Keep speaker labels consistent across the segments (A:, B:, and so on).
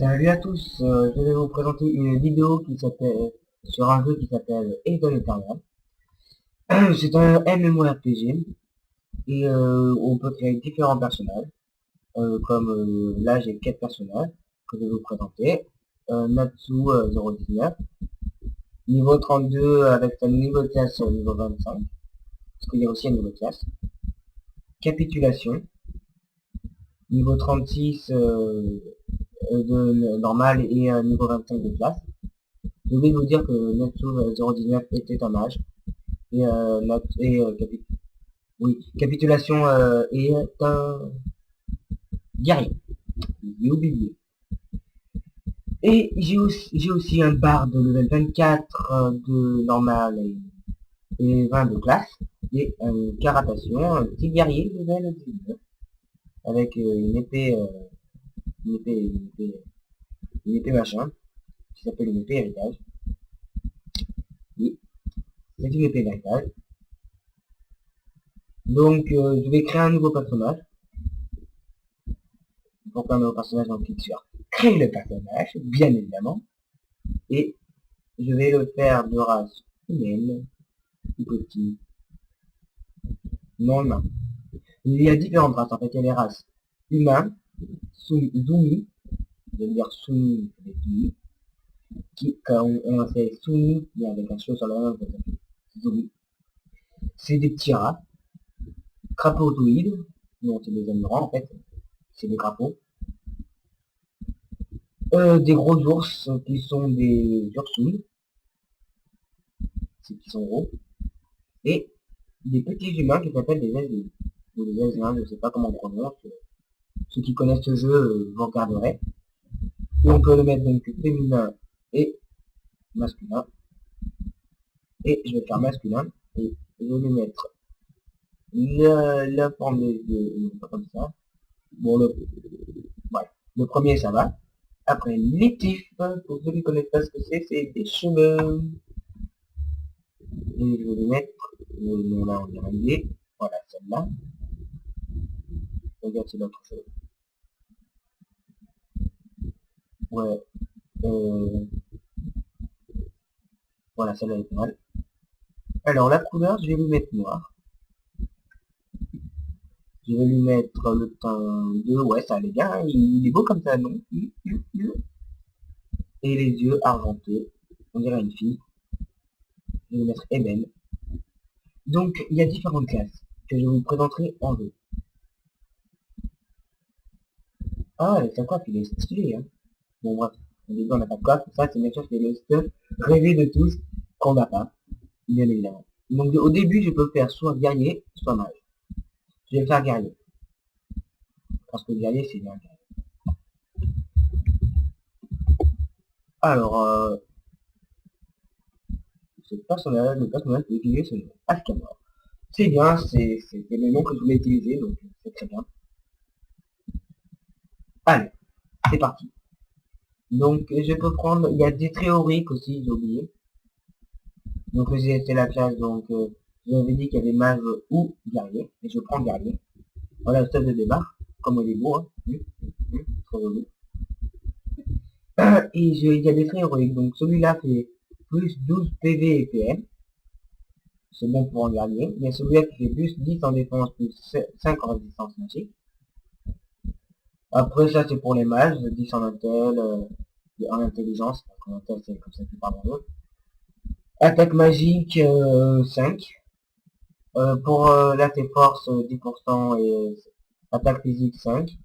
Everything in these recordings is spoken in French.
A: Salut à tous, je vais vous présenter une vidéo qui s'appelle sur un jeu qui s'appelle Eden Eternal. C'est un MMORPG et on peut créer différents personnages. Comme là j'ai 4 personnages que je vais vous présenter. Natsu 019, niveau 32 avec sa nouvelle classe niveau 25, parce qu'il y a aussi une nouvelle classe. Capitulation, niveau 36 de normal et niveau 25 de classe. Je vais vous dire que Natsu 019 était un mage. Et, oui, capitulation est un guerrier. J'ai oublié. Et j'ai aussi un barde de level 24 de normal et 20 de classe. Et une caratation, un petit guerrier level 19. Avec une épée, une épée, une épée machin, qui s'appelle une épée héritage. Oui, c'est une épée héritage. Donc je vais créer un nouveau personnage. Pour créer un nouveau personnage, on clique sur créer le personnage, bien évidemment. Et je vais le faire de race humaine, ou petit, non humain. Il y a différentes races, en fait, il y a les races humains, Zumi, je veux dire Sumi avec lui, qui, quand on fait Sumi, mais avec un cheveu sur la main, ça s'appelle Zumi. C'est des petits rats, crapaudoïdes, non, c'est des amirants, en fait, c'est des crapauds. Des gros ours, qui sont des ursouilles, c'est qui sont gros, et des petits humains qui s'appellent des asiles, ou des asiens, je ne sais pas comment on prononce. Ceux qui connaissent ce jeu, vous regarderez. Et on peut le mettre donc féminin et masculin. Et je vais faire masculin. Et je vais lui mettre la forme des yeux, non pas comme ça. Bon, voilà. Le premier, ça va. Après, les tifs, pour ceux qui ne connaissent pas ce que c'est des cheveux. Et je vais lui mettre le nom là, on dirait lié. Voilà, celle-là. Regarde, c'est l'autre cheveu. Ouais. Voilà, celle-là est pas mal. Alors, la couleur, je vais lui mettre noir. Je vais lui mettre le teint de... Ouais, ça allait bien, il est beau comme ça, non? Et les yeux argentés. On dirait une fille. Je vais lui mettre Eben. Donc, il y a différentes classes que je vous présenterai en jeu. Ah, sa coiffe, il est stylé, hein. Bon, bref. Au début, on n'a pas de coiffe. Ça, c'est bien sûr, c'est le stuff rêvé de tous qu'on n'a pas, bien évidemment. Donc, au début, je peux faire soit guerrier, soit mage. Je vais faire guerrier. Parce que guerrier, c'est bien. Alors, le personnage que j'ai utilisé, c'est le Ashkamor. C'est bien, c'est le nom que je voulais utiliser, donc c'est très bien. Allez, c'est parti. Donc je peux prendre, il y a des théoriques aussi, j'ai oublié. Donc c'est la classe, donc j'avais dit qu'il y avait mage ou guerrier, et je prends guerrier. Voilà le stade de démarre, comme il est beau, hein. Très joli. Et il y a des très héroïques, donc celui-là fait plus 12 PV et PM. C'est bon pour un guerrier. Il y a celui-là qui fait plus 10 en défense, plus 5 en résistance magique. Après ça c'est pour les mages, 10 en intel, en intelligence, en intel c'est comme ça qu'il parle en eux. Attaque magique 5. Pour là c'est force 10% et attaque physique 5.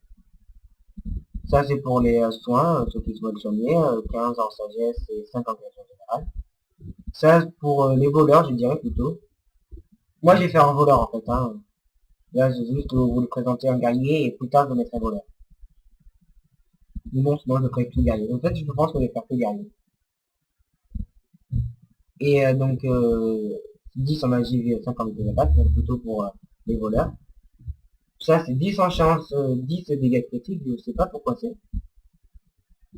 A: Ça c'est pour les soins, ceux qui souhaitent soigner, 15 en sagesse et 5 en création générale. Ça pour les voleurs je dirais plutôt. Moi j'ai fait un voleur en fait, hein. Là j'ai juste voulu présenter un guerrier et plus tard je mettrai voleur. Mais bon sinon je ferai tout guerrier. En fait je pense que je vais faire tout guerrier. Et donc 10 en magie, 5 en attaque, plutôt pour les voleurs. Ça c'est 10 en chance, 10 dégâts critiques, je sais pas pourquoi c'est.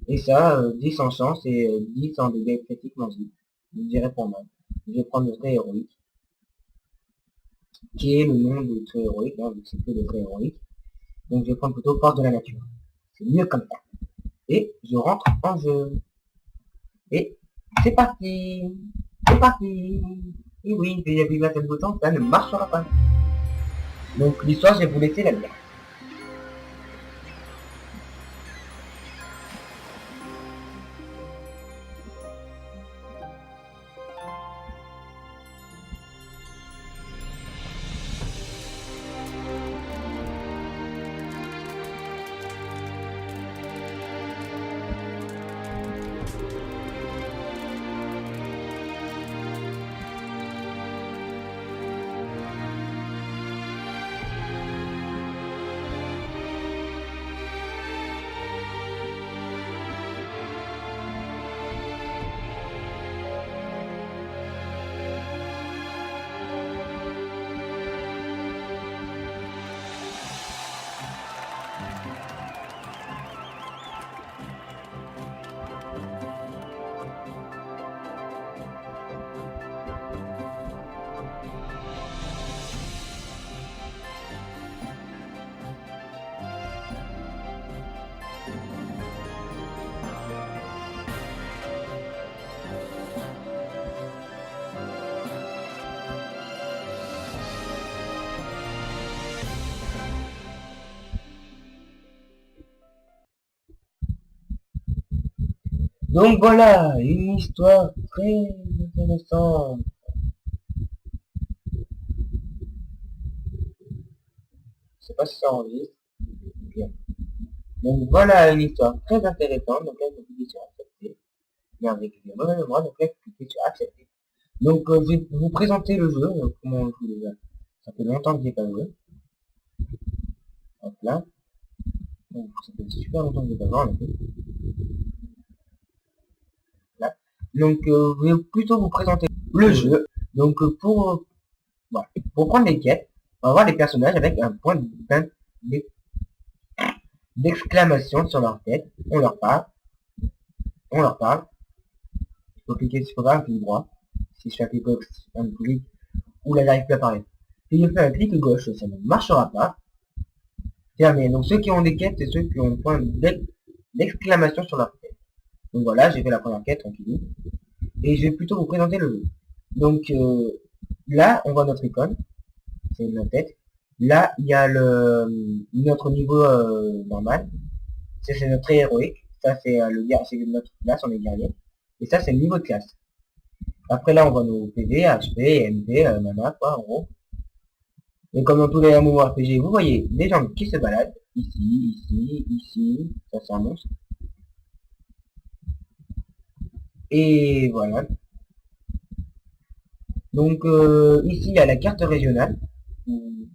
A: Et ça, 10 en chance et 10 en dégâts critiques magie. Je dirais pour moi. Je vais prendre le trait héroïque. Qui est le nom du trait héroïque, hein, vu que c'est que le trait héroïque. Donc je vais prendre plutôt force de la nature. C'est mieux comme ça. et je rentre en jeu. Et c'est parti. C'est parti. Et oui, il y a plus de bouton, ça ne marchera pas. Donc l'histoire, je vais vous laisser la lire. Donc voilà, une histoire très intéressante. Je sais pas si ça enregistre. Bien. Donc voilà une histoire très intéressante. Donc là, je vais cliquer sur accepter. Mais avec le mauvais mémoire, donc là, je clique sur accepter. Donc je vais vous présenter le jeu. Comment je vous déjà. Ça fait longtemps que j'ai pas joué. Hop là. Donc ça fait super longtemps que j'ai pas joué en effet. Là. Donc je vais plutôt vous présenter le jeu. Donc voilà. Pour prendre les quêtes, on va voir les personnages avec un point d'exclamation sur leur tête. On leur parle. On leur parle. Il faut cliquer sur un clic droit. Si je fais un clic ou là j'arrive plus à parler. Si je fais un clic gauche, ça ne marchera pas. Terminé. Donc ceux qui ont des quêtes, c'est ceux qui ont un point d'exclamation sur leur tête. Donc voilà, j'ai fait la première quête tranquille. Et je vais plutôt vous présenter le jeu. Donc là, on voit notre icône. C'est notre tête. Là, il y a notre niveau normal. Ça, c'est notre héroïque. Ça, c'est c'est notre classe, on est guerrier. Et ça, c'est le niveau de classe. Après, là, on voit nos PV, HP, MP, mana, quoi, en gros. Et comme dans tous les MMORPG, vous voyez des gens qui se baladent. Ici, ici, ici. Ça, c'est un monstre. Et voilà. Donc, ici, il y a la carte régionale. Où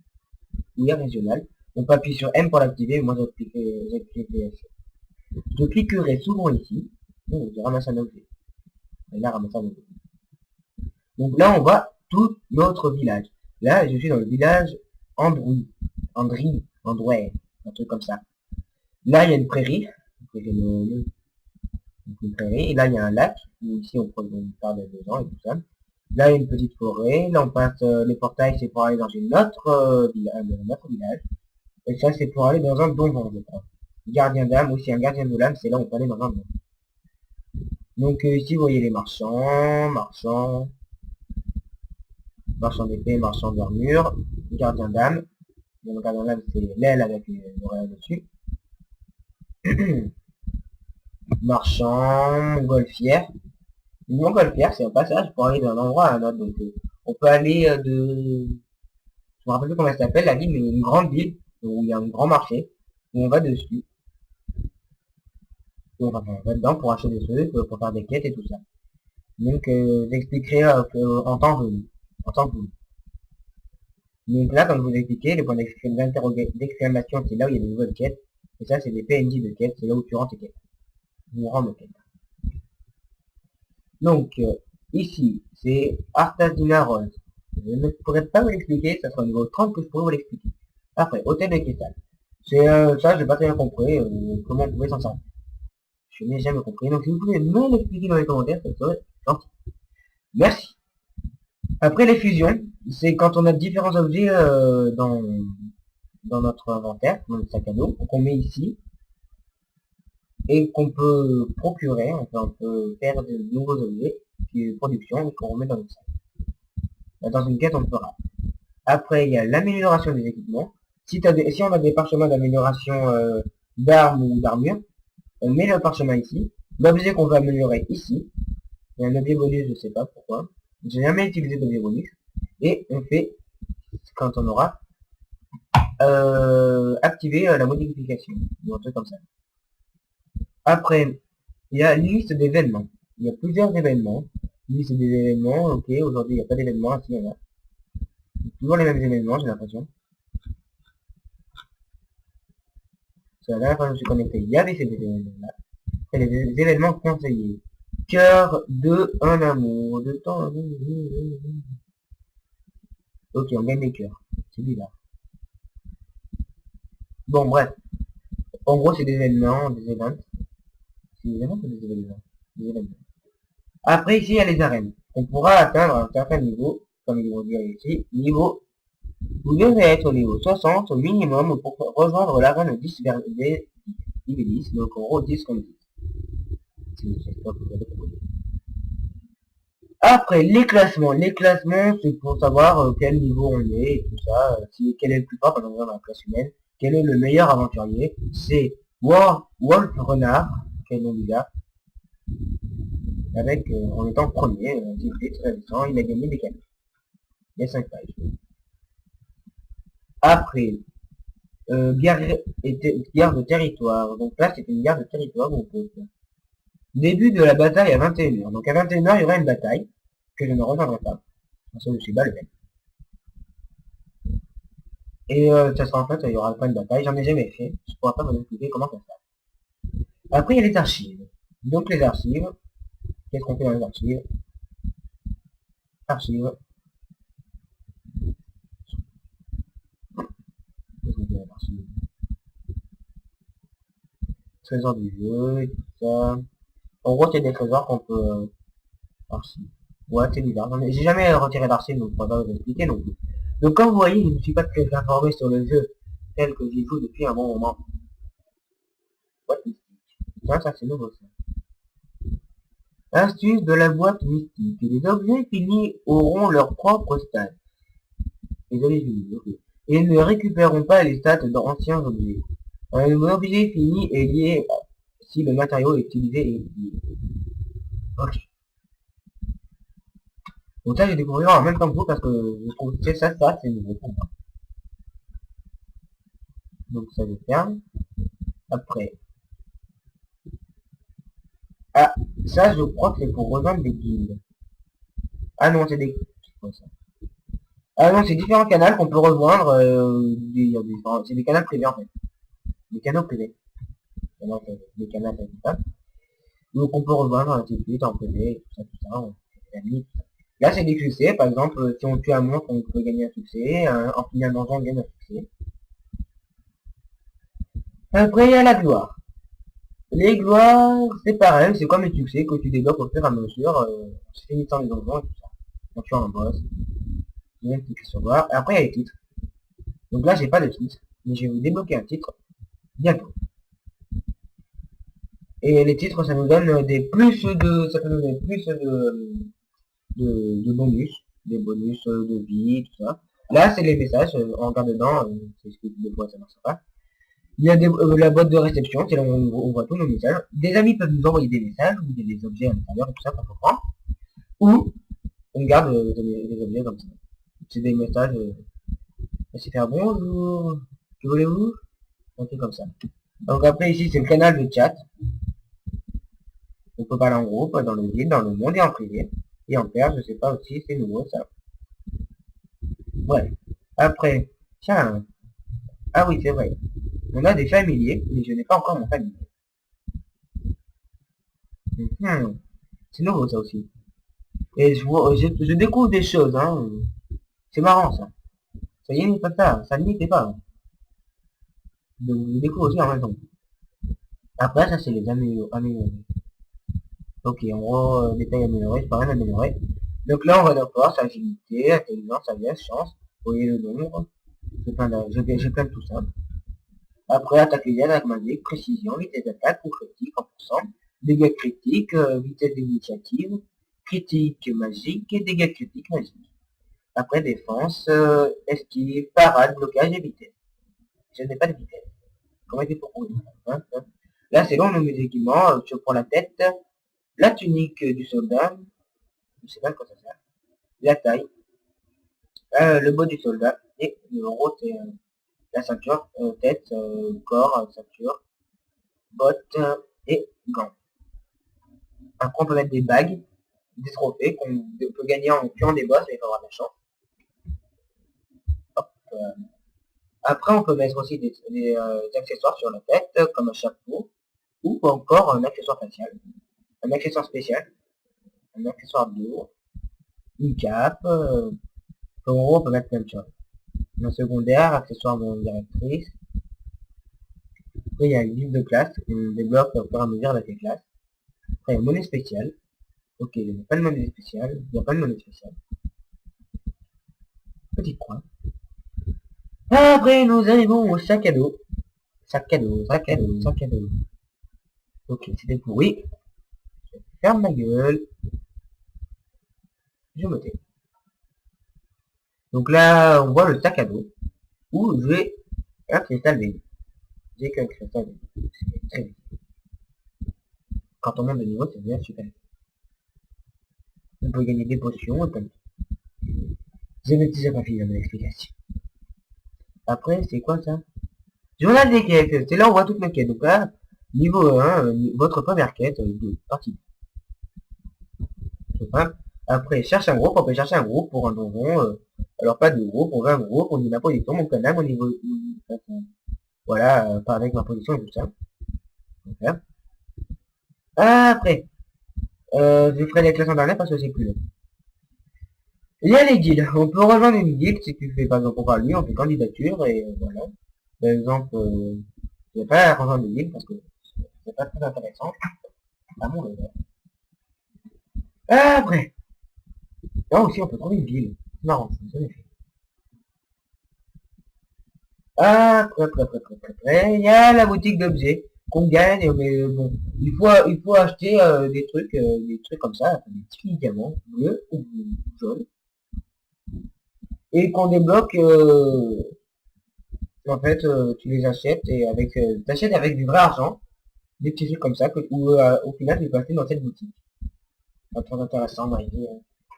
A: il y a régionale. On peut appuyer sur M pour l'activer. Moi, je cliquerai souvent ici. Oh, je ramasse un objet. Et là, ramasse un objet. Donc là, on voit tout notre village. Là, je suis dans le village Androuille. Androuille, un truc comme ça. Là, il y a une prairie. Une prairie. Et là, il y a un lac. Où ici, on parle des gens et tout ça. Là, il y a une petite forêt. Là, on passe les portails, c'est pour aller dans une autre village. Et ça, c'est pour aller dans un donjon, je crois. Gardien d'âme, aussi un gardien de l'âme, c'est là où on peut aller dans un donjon. Donc ici, vous voyez les marchands d'épée, marchand d'armure, gardien d'âme. Le gardien d'âme, c'est l'aile avec l'oreille dessus. Marchand, montgolfière. Une montgolfière, c'est un passage pour aller d'un endroit à un autre. Donc on peut aller de... Je me rappelle plus comment elle s'appelle, la ville, mais une grande ville, où il y a un grand marché, où on va dessus. Et on va dedans pour acheter des trucs, pour faire des quêtes et tout ça. Donc j'expliquerai en temps venu. En temps venu. Donc là, comme je vous ai expliqué, les points d'exclamation, c'est là où il y a des nouvelles quêtes. Et ça, c'est des PNJ de quêtes, c'est là où tu rends tes quêtes. Vous rends quêtes. Donc, ici, c'est Artazina Rose. Je ne pourrais pas vous l'expliquer, ça sera au niveau 30 que je pourrais vous l'expliquer. Après, Hôtel de Cristal. C'est ça, j'ai pas très bien compris comment on pouvait s'en sortir. Je n'ai jamais compris. Donc, si vous pouvez me l'expliquer dans les commentaires, ça serait gentil. Merci. Après les fusions, c'est quand on a différents objets dans notre inventaire, dans notre sac à dos, qu'on met ici. et qu'on peut procurer, enfin on peut faire de nouveaux objets, qui est production, et qu'on remet dans une salle. Dans une quête on le fera. Après il y a l'amélioration des équipements. Si on a des parchemins d'amélioration d'armes ou d'armure, on met le parchemin ici. L'objet qu'on va améliorer ici. Il y a un objet bonus, je sais pas pourquoi. J'ai jamais utilisé d'objet bonus. Et on fait, quand on aura, activer la modification. Ou un truc comme ça. Après, il y a une liste d'événements. Il y a plusieurs événements. Une liste des événements, ok, aujourd'hui il n'y a pas d'événements, il y en a. Toujours les mêmes événements, j'ai l'impression. C'est la dernière fois que je me suis connecté, il y avait ces événements-là. Et les événements conseillés. Cœur de un amour, de temps. Ok, on gagne des cœurs. C'est bizarre. Bon, bref. En gros, c'est des événements, des événements. C'est des événements ou des événements? Des événements. Après, ici, il y a les arènes. On pourra atteindre un certain niveau, comme ils vont dire ici, niveau. Vous devez être au niveau 60 au minimum pour rejoindre l'arène 10 vers 10, donc en gros 10 comme 10. J'espère que vous avez compris. Après, les classements. Les classements, c'est pour savoir quel niveau on est et tout ça. Quel est le plus fort, par exemple, dans la classe humaine. Quel est le meilleur aventurier. C'est Wolf Renard, quel nom du gars. Avec, en étant premier, très récent, il a gagné des cadeaux. Il y a 5 pages. Après, guerre de territoire. Donc là, c'est une guerre de territoire. Donc, début de la bataille à 21h. Donc à 21h, il y aura une bataille que je ne rejoindrai pas. Parce que je suis bas le mec. Et ça sera en fait, il y aura pas une bataille. J'en ai jamais fait. Je pourrais pas vous expliquer comment ça se passe. Après, il y a les archives. Donc les archives. Qu'est-ce qu'on fait dans les archives? Archives. Qu'est-ce qu'on fait dans les archives? Trésor du jeu et tout ça. En gros, il y a des trésors qu'on peut... archives. Ouais, c'est bizarre. J'ai jamais retiré d'archives, donc je pourrais pas vous expliquer non plus. Donc comme vous voyez, je ne suis pas très informé sur le jeu tel que j'y joue depuis un bon moment. Boîte mystique. Tiens, ça c'est nouveau ça. Astuce de la boîte mystique. Les objets finis auront leur propre stade. Les objets finis, ok. Et ne récupéreront pas les stats d'anciens objets. Un objet fini est lié si le matériau est utilisé et lié. Ok. Donc ça, j'ai découvert en même temps que vous parce que je trouve que ça, c'est nouveau pour moi. Donc ça, je ferme. Après. Ah, ça, je crois que c'est pour rejoindre des guildes. Ah non, c'est des... Ah non, c'est différents canaux qu'on peut rejoindre. C'est des canaux privés en fait. Des canaux privés. Des canaux privés, tout ça. Donc on peut rejoindre ainsi de suite en privé, tout ça, on fait tout ça. Là c'est des succès, par exemple, si on tue un monstre, on peut gagner un succès, en finissant un donjon, on gagne un succès. Après il y a la gloire. Les gloires, c'est pareil, c'est comme les succès que tu débloques au fur et à mesure, en finissant les donjons et tout ça. En tuant un boss. Il y a une petite sur gloire. Et après il y a les titres. Donc là j'ai pas de titre, mais je vais vous débloquer un titre bientôt. Et les titres ça nous donne des plus de. Ça peut nous donner plus de bonus, des bonus de vie, tout ça. Là, c'est les messages, on regarde dedans, c'est ce que des fois ça marche pas. Il y a la boîte de réception, c'est là où on voit tous nos messages. Des amis peuvent nous envoyer des messages, ou des objets à l'intérieur, et tout ça, qu'on peut prendre. Ou, on garde des objets comme ça. C'est des messages, c'est faire bonjour, que voulez-vous? Un truc comme ça. Donc après, ici, c'est le canal de chat. On peut parler en groupe, dans le vide, dans le monde et en privé. Et en paire, je sais pas aussi, c'est nouveau ça. Ouais. Après, tiens. Ah oui, c'est vrai. On a des familiers, mais je n'ai pas encore mon familier. C'est nouveau ça aussi. Et je découvre des choses, hein. C'est marrant ça. Ça y est, pas ça. Ça n'était pas. Hein. Donc je découvre aussi en même temps. Après, ça c'est les améliorés. Ok, en gros, détail amélioré, c'est pas rien amélioré. Donc là, on va dans force, agilité, intelligence, sagesse, chance. Vous voyez le nombre. J'ai plein de tout ça. Après, attaque légière, attaque magique, précision, vitesse d'attaque, coup critique en pourcent, dégâts critiques, vitesse d'initiative, critique magique et dégâts critiques magiques. Après, défense, esquive, parade, blocage et vitesse. Je n'ai pas de vitesse. Comment il fait pour courir, hein? Là, c'est long, nos équipements. Je prends la tête, la tunique du soldat, je sais pas quoi ça sert, la taille, le bas du soldat, et le gros, c'est la ceinture, tête, corps, ceinture, bottes et gants. Après, on peut mettre des bagues, des trophées qu'on peut gagner en tuant des boss, mais il faut avoir de la chance. Hop, après, on peut mettre aussi des accessoires sur la tête, comme un chapeau, ou encore un accessoire facial, un accessoire spécial, un accessoire de dos, une cape, en gros, on peut mettre plein de choses. Un secondaire, accessoire de directrice. Après, il y a une liste de classe, on débloque au fur et à mesure avec les classes. Après, il y a une monnaie spéciale. Ok, il n'y a pas de monnaie spéciale. Il n'y a pas de monnaie spéciale. Petite croix. Après, nous arrivons au sac à dos. Sac à dos, sac à dos, sac à dos. Ok, c'était pourri. Je ferme ma gueule. Je me tais. Donc là, on voit le sac à dos. Où j'ai un cristal vide. J'ai qu'un cristal vide. C'est très vite. Quand on monte de niveau, ça devient super. On peut gagner des potions et comme ça. Je n'ai déjà pas fini dans mon explication. Après, c'est quoi ça? Journal des quêtes. C'est là où on voit toutes mes quêtes. Donc là, niveau 1, votre première quête, partie. Après, cherche un groupe. On peut chercher un groupe pour un donjon. Alors pas de groupe, on veut un groupe. On dit ma position, mon canal, mon niveau. Voilà, pas avec ma position et tout ça. Voilà. Après, je ferai les classes en dernier parce que c'est plus long. Il y a les guildes. On peut rejoindre une guilde si tu fais, par exemple, on parle lui, on fait candidature et voilà. Par exemple, je vais pas rejoindre une guilde parce que c'est pas très intéressant. À mon avis. Après, là aussi on peut trouver une ville. C'est marrant, c'est jamais fait. Après, il y a la boutique d'objets qu'on gagne, mais bon, il faut acheter des trucs comme ça, des petits diamants bleus ou jaunes, et qu'on débloque, en fait, tu les achètes et avec, t'achètes avec du vrai argent, des petits trucs comme ça, que, où au final tu peux acheter dans cette boutique. Pas très intéressant, mais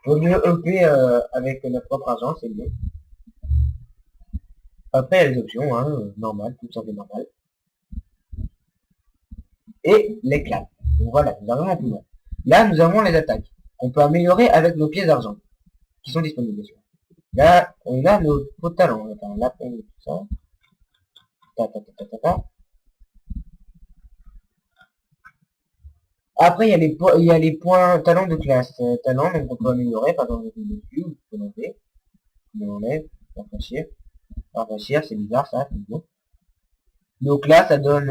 A: vaut mieux EP avec notre propre argent, c'est mieux. Après, il y a les options, hein, normales, tout ça fait normal. Et les classes. Donc voilà, nous avons un plus loin. Là, nous avons les attaques. On peut améliorer avec nos pièces d'argent, qui sont disponibles, bien sûr. Là, on a nos pots de talent. Enfin, là, on tout ça. Ta, ta, ta, ta, ta, ta. Après, il y a les points talents de classe. Talent, donc on peut améliorer, par exemple, dessus, on peut monter. On enlève, rafraîchir. Rafraîchir, c'est bizarre, ça, c'est bon. Donc là, ça donne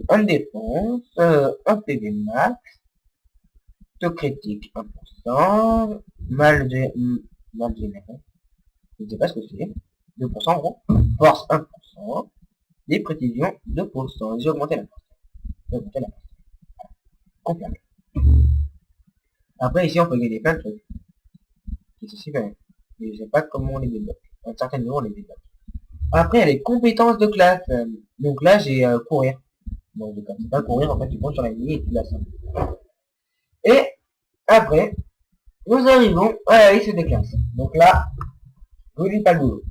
A: un défense, un PV max, taux critique 1%, mal généré, je ne sais pas ce que c'est, 2% en gros, force 1%, des précisions 2%, j'ai augmenté la force. J'ai augmenté la force. Confirme. Après ici on peut gagner plein de trucs. C'est super. Mais je sais pas comment on les débloque. À un certain niveau on les débloque. Après il y a les compétences de classe. Donc là j'ai courir. Donc c'est pas courir, en fait tu prends sur la ligne et tu la sens. Et après, nous arrivons à la liste des classes. Donc là, je vous dis pas le boulot.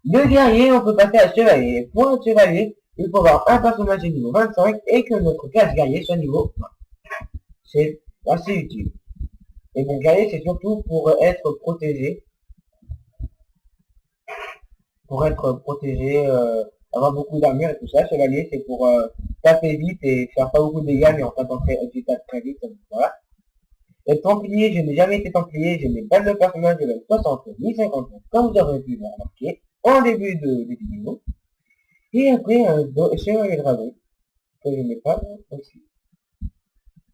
A: De guerrier, on peut passer à chevalier. Pour un chevalier, il faut avoir un personnage de niveau 25 et que notre classe guerrier soit niveau 20. C'est assez utile. Et bon, guerrier, c'est surtout pour être protégé. Pour être protégé, avoir beaucoup d'armure et tout ça. Chevalier, c'est pour taper vite et faire pas beaucoup de dégâts, mais en tapant très vite. Voilà. Et Templier, je n'ai jamais été Templier, je n'ai pas de personnage de level 60 ni 59, comme vous aurez pu le remarquer en début de vidéo. Et après, Chevalier Dragon, que je n'ai pas aussi.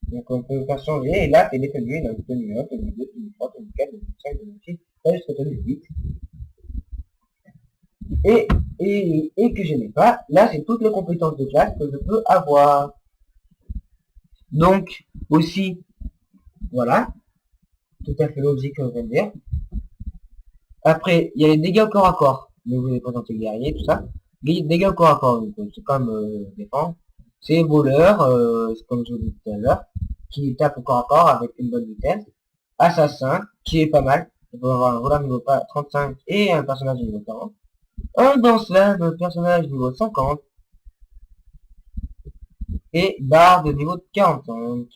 A: Donc on peut faire changer, et là c'est les tenues, donc tenue 1, tenue 2, tenue 3, tenue 4, tenue 5, tenue 6, jusqu'à tenue 8. et, et que je n'ai pas. Là, c'est toutes les compétences de classe que je peux avoir. Donc, aussi, voilà, tout à fait logique que je viens de dire. Après, il y a les dégâts au corps à corps. Donc, je vais présenter le guerrier, tout ça. Les dégâts au corps à corps, c'est comme défense. C'est voleur, c'est comme je vous disais tout à l'heure, qui tape au corps à corps avec une bonne vitesse. Assassin, qui est pas mal. On peut avoir un voleur niveau 35 et un personnage niveau 40. Un danseur, un personnage niveau 50. Et barde niveau 45.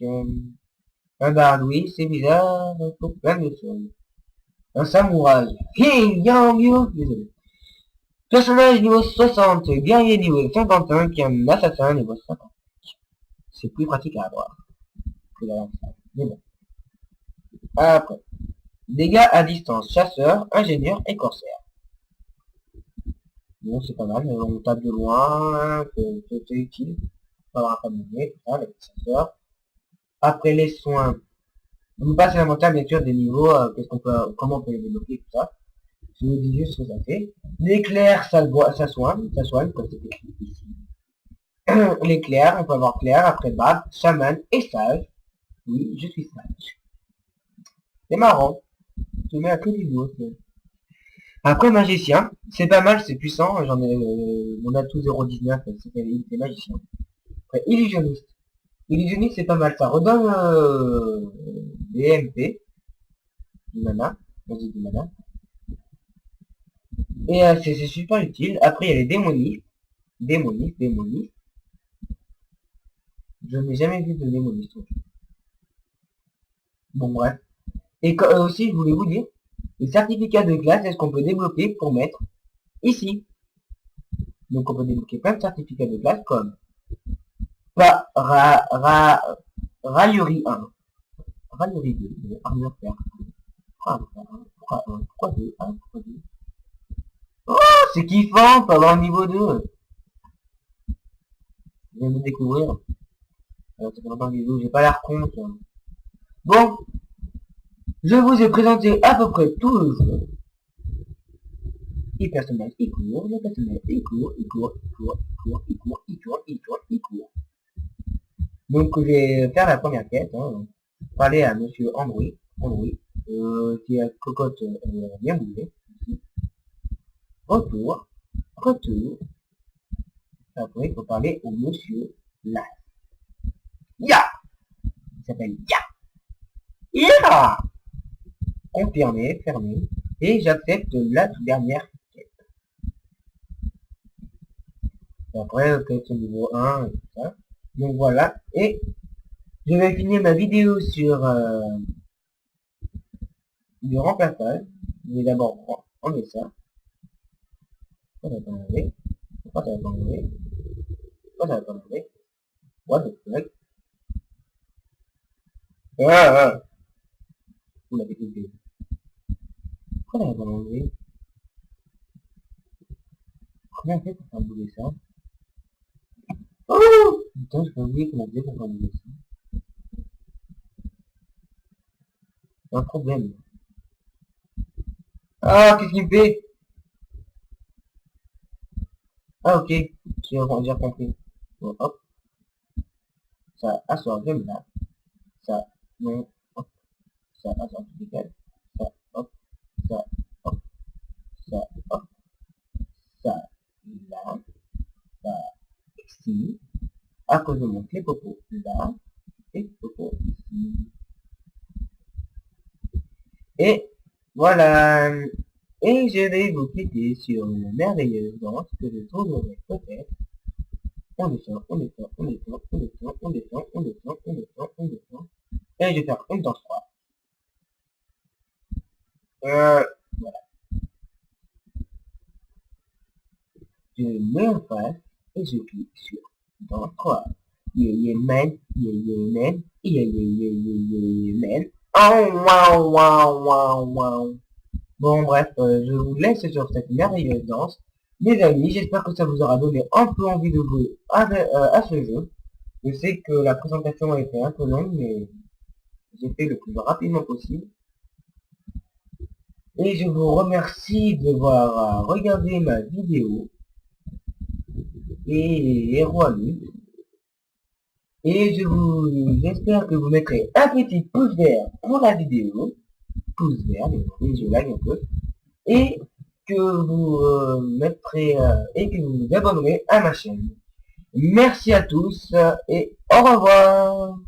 A: Un barde, oui, c'est bizarre, pour plein de choses. Un samouraï. Hey, yang, yo, désolé. Personnage niveau 60, guerrier niveau 55 et un assassin niveau 50. C'est plus pratique à avoir que la lance. Mais bon. Après. Dégâts à distance, chasseur, ingénieur et corsaire. Bon, c'est pas mal, on tape de loin, c'est utile. On va avoir un familier, tout ça, avec les chasseurs. Après les soins, on passe à l'inventaire bien sûr des niveaux, qu'est-ce qu'on peut, comment on peut les débloquer, tout ça. Je vous dis juste ce que ça fait. L'éclair, ça soigne, comme c'est écrit ici. L'éclair, on peut avoir clair, après barbe, chaman et sage. Oui, je suis sage. C'est marrant. Je mets à côté du doigt. Après magicien, c'est pas mal, c'est puissant, j'en ai mon atout 0,19, c'est magicien. Après illusionniste. Illusionniste c'est pas mal, ça redonne des MP, du mana, vas-y du mana. Et c'est super utile. Après il y a les démonistes. Démonistes. Je n'ai jamais vu de démoniste. Bon bref. Et aussi je voulais vous dire, les certificats de classe, est-ce qu'on peut débloquer pour mettre ici. Donc on peut débloquer plein de certificats de classe comme raillerie 1, raillerie 2, armure fer. Pourquoi 2 1, pourquoi 2? Oh, c'est kiffant, pas avoir le niveau 2. Je viens de découvrir. Ça fait longtemps que j'ai pas l'air con. Bon, je vous ai présenté à peu près tout le jeu. Le personnage il court, le personnage il court. Donc je vais faire la première quête, hein. Parler à monsieur Android, qui a cocotte bien bougé. Retour. Après il faut parler au monsieur là. Ya! Il s'appelle Ya! Ya! Confirmé, fermé. Et j'accepte la dernière quête. Et après, quête niveau 1 et tout ça. Donc voilà. Et je vais finir ma vidéo sur du remplaçage. Je vais d'abord enlever ça. Pourquoi ça va pas enlever? Pourquoi ça va pas enlever? Pourquoi ça va pas enlever? What the fuck? Ah! Vous l'avez coupé. Pourquoi ça va pas enlever? Comment on fait pour faire bouger ça? Oh! Putain, j'ai oublié qu'on a fait pour faire bouger ça. C'est un problème. Ah, qu'est-ce qu'il me fait? Ah, ok. J'ai compris. Bon, hop. Ça assoit même là. Ça, non. Hop. Ça assoit tout décale. Ça, hop. Ça, hop. Ça, hop. Ça, là. Ça, ici. À cause de mon clé popo là. Et popo ici. Et voilà. Et je vais vous quitter sur une merveilleuse danse que je trouverai peut-être. On descend. Et je vais faire une danse 3. Voilà. Je mets en face et je clique sur danse 3. Yeah, man. Yeah, man. Oh, wow. Bon, bref, je vous laisse sur cette merveilleuse danse. Les amis, j'espère que ça vous aura donné un peu envie de jouer à ce jeu. Je sais que la présentation a été un peu longue, mais j'ai fait le plus rapidement possible. Et je vous remercie d'avoir regardé ma vidéo. Et Héros à lui. Et j'espère que vous mettrez un petit pouce vert pour la vidéo. Pouce vert, et je like un peu. Et que vous mettrez, et que vous vous abonnerez à ma chaîne. Merci à tous et au revoir.